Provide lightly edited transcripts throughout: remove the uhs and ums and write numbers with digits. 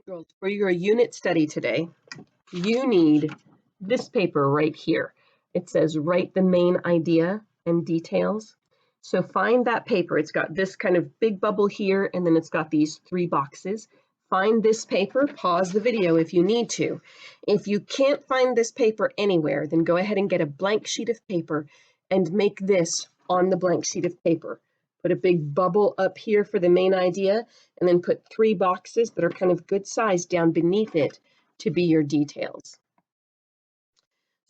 Girls, for your unit study today, you need this paper right here. It says write the main idea and details. So find that paper. It's got this kind of big bubble here, and then it's got these 3 boxes. Find this paper, pause the video if you need to. If you can't find this paper anywhere, then go ahead and get a blank sheet of paper and make this on the blank sheet of paper. Put a big bubble up here for the main idea, and then put 3 boxes that are kind of good size down beneath it to be your details.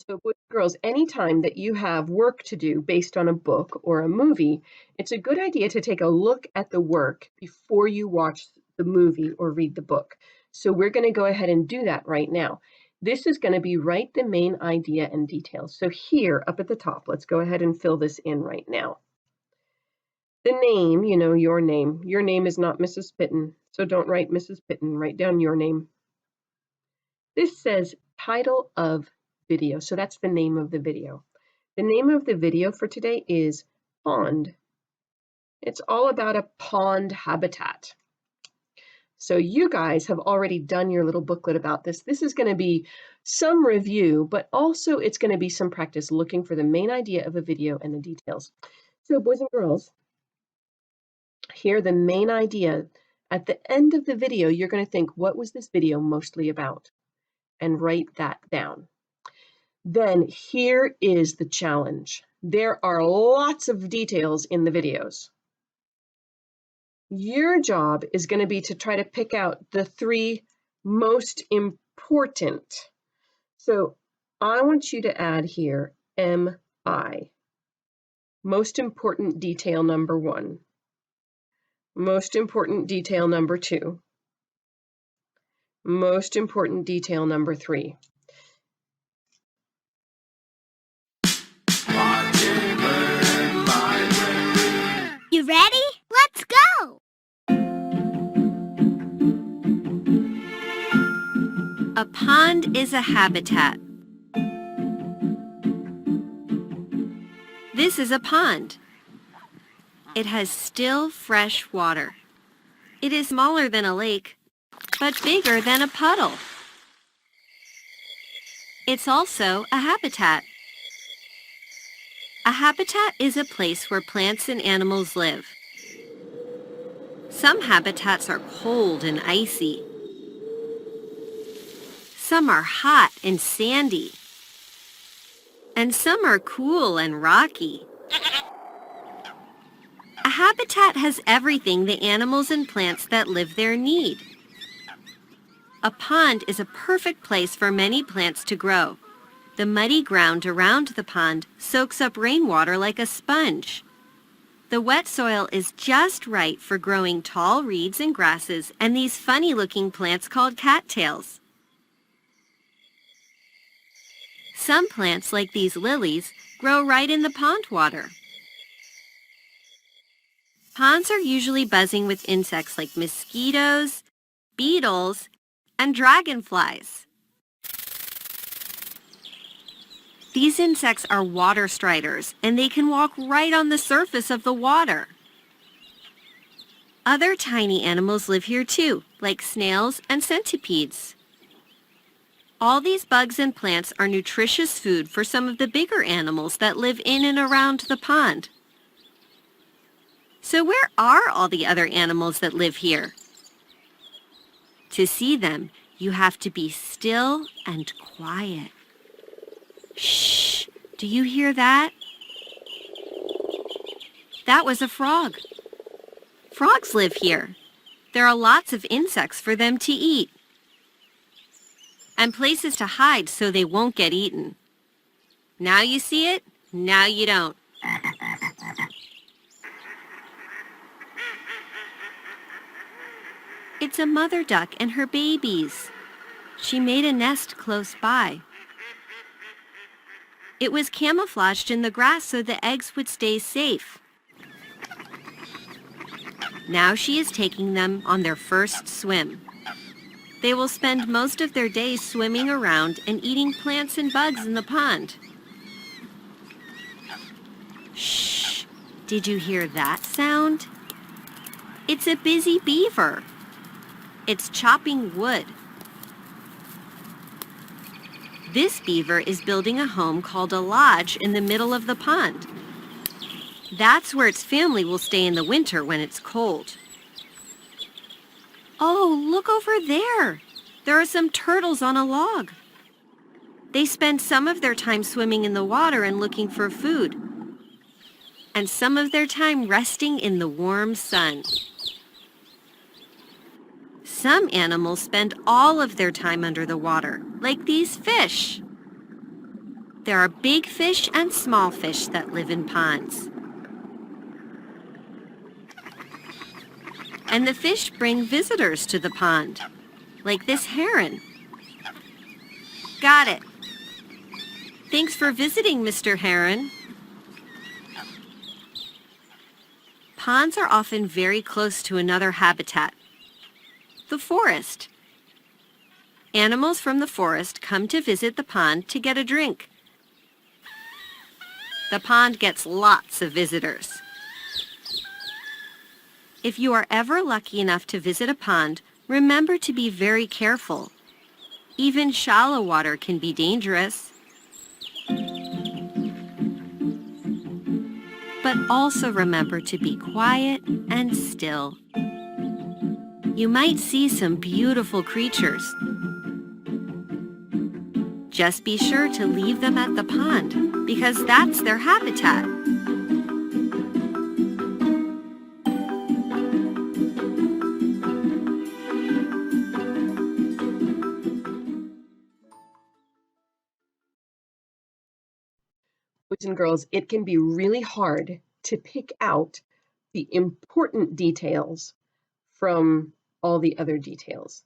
So boys and girls, anytime that you have work to do based on a book or a movie, it's a good idea to take a look at the work before you watch the movie or read the book. So we're going to go ahead and do that right now. This is going to be write the main idea and details. So here up at the top, let's go ahead and fill this in right now. The name, your name. Your name is not Mrs. Pitton, so don't write Mrs. Pitton. Write down your name. This says title of video, so that's the name of the video. The name of the video for today is Pond. It's all about a pond habitat. So you guys have already done your little booklet about this. This is going to be some review, but also it's going to be some practice looking for the main idea of a video and the details. So boys and girls, here the main idea. At the end of the video, you're going to think, what was this video mostly about? And write that down. Then here is the challenge. There are lots of details in the videos. Your job is going to be to try to pick out the 3 most important. So I want you to add here MI. Most important detail number 1. Most important detail number 2. Most important detail number 3. You ready? Let's go! A pond is a habitat. This is a pond. It has still, fresh water. It is smaller than a lake, but bigger than a puddle. It's also a habitat. A habitat is a place where plants and animals live. Some habitats are cold and icy. Some are hot and sandy. And some are cool and rocky. A habitat has everything the animals and plants that live there need. A pond is a perfect place for many plants to grow. The muddy ground around the pond soaks up rainwater like a sponge. The wet soil is just right for growing tall reeds and grasses and these funny-looking plants called cattails. Some plants, like these lilies, grow right in the pond water. Ponds are usually buzzing with insects like mosquitoes, beetles, and dragonflies. These insects are water striders, and they can walk right on the surface of the water. Other tiny animals live here too, like snails and centipedes. All these bugs and plants are nutritious food for some of the bigger animals that live in and around the pond. So where are all the other animals that live here? To see them, you have to be still and quiet. Shh! Do you hear that? That was a frog. Frogs live here. There are lots of insects for them to eat. And places to hide so they won't get eaten. Now you see it, now you don't. It's a mother duck and her babies. She made a nest close by. It was camouflaged in the grass so the eggs would stay safe. Now she is taking them on their first swim. They will spend most of their days swimming around and eating plants and bugs in the pond. Shh! Did you hear that sound? It's a busy beaver. It's chopping wood. This beaver is building a home called a lodge in the middle of the pond. That's where its family will stay in the winter when it's cold. Oh, look over there. There are some turtles on a log. They spend some of their time swimming in the water and looking for food, and some of their time resting in the warm sun. Some animals spend all of their time under the water, like these fish. There are big fish and small fish that live in ponds. And the fish bring visitors to the pond, like this heron. Got it. Thanks for visiting, Mr. Heron. Ponds are often very close to another habitat, the forest. Animals from the forest come to visit the pond to get a drink. The pond gets lots of visitors. If you are ever lucky enough to visit a pond, remember to be very careful. Even shallow water can be dangerous. But also remember to be quiet and still. You might see some beautiful creatures. Just be sure to leave them at the pond, because that's their habitat. Boys and girls, it can be really hard to pick out the important details from all the other details.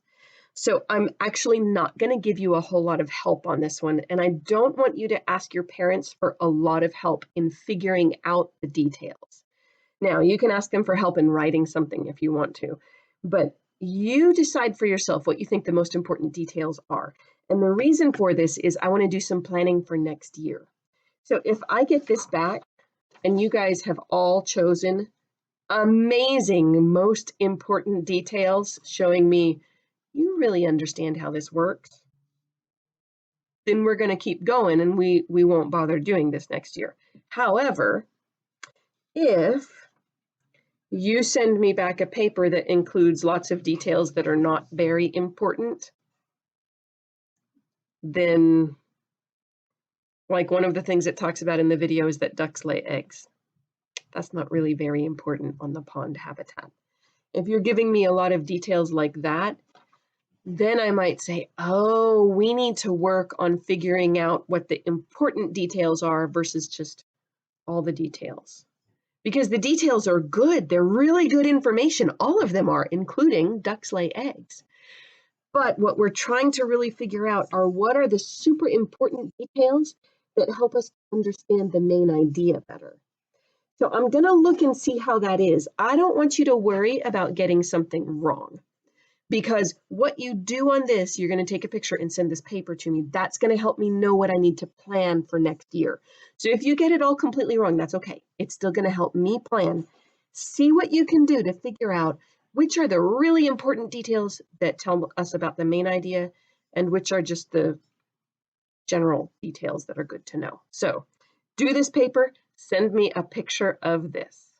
So I'm actually not going to give you a whole lot of help on this one, and I don't want you to ask your parents for a lot of help in figuring out the details. Now, you can ask them for help in writing something if you want to, but you decide for yourself what you think the most important details are. And the reason for this is I want to do some planning for next year. So if I get this back and you guys have all chosen amazing, most important details showing me you really understand how this works, then we're going to keep going and we won't bother doing this next year. However, if you send me back a paper that includes lots of details that are not very important, then like one of the things it talks about in the video is that ducks lay eggs. That's not really very important on the pond habitat. If you're giving me a lot of details like that, then I might say, oh, we need to work on figuring out what the important details are versus just all the details. Because the details are good. They're really good information. All of them are, including ducks lay eggs. But what we're trying to really figure out are what are the super important details that help us understand the main idea better. So I'm going to look and see how that is. I don't want you to worry about getting something wrong, because what you do on this, you're going to take a picture and send this paper to me. That's going to help me know what I need to plan for next year. So if you get it all completely wrong, that's okay. It's still going to help me plan. See what you can do to figure out which are the really important details that tell us about the main idea and which are just the general details that are good to know. So do this paper, send me a picture of this.